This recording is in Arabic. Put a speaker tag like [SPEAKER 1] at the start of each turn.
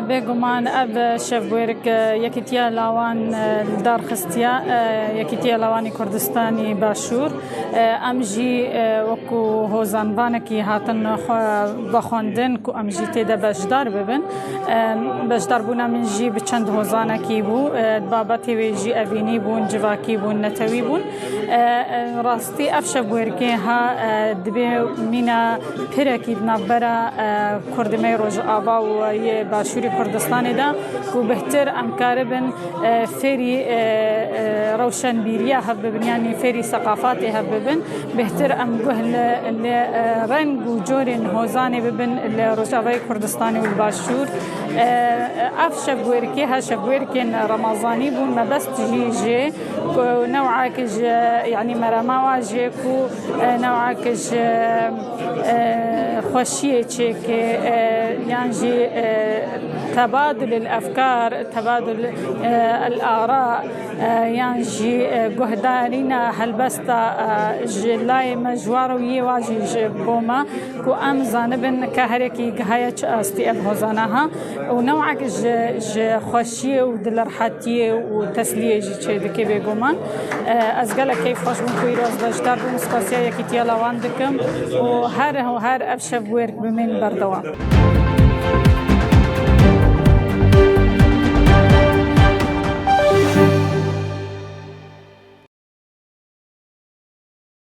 [SPEAKER 1] بێگومان ئەب شەڤێرک یەکیتیا لاوان دار خستیا یەکیتیا لاوانی کوردستانی باشوور ئەم ژی وەکو هۆزانبانێکی هاتن بە خوێندن و ئەم ژی تێدا بەشدار ببن بەشداربوونا من ژی بە چەند هۆزانێکی بوو بابەتی وێژی ئەڤینی بوون جڤاکی بوون نەتەوی بوون ڕاستی ئەف شەڤێرکێ ها دبێ مینە پرێکی بنابەرە کوردمەی ڕۆژئاوا و باشووری کوردستانی دا و بهتر ئەمکارە بن فێری ڕەوشەنبیریە هەب ببن یانی فێری سەقافاتی هەب ببن بهتر ئەم گوه لە ڕەنگ و جۆرێن هۆزانێ ببن لە ڕۆژاوای کوردستانی و باشوور ئەف شەڤێرکێ ها شەڤێرکێن ڕەمەزانی بوون مەبەستی ژێ نەوعاکش یعنی مەرەماوا ژێک و نەوعاکش خوشيك يعني تبادل الأفكار تبادل الآراء يعني جهدارينا هلبستا جلاي مجوار ويواجه بوما كو أم زانبن كهركي هاي أستي أبهزانها ونوعك خوشية ودلرحتية وتسلية جي دكي بيجومان أزقال كيف خوش بنكوي روز بجدار بمسقاسية يكيتيا لواندكم وهر أبشف ويرك بمين بردوان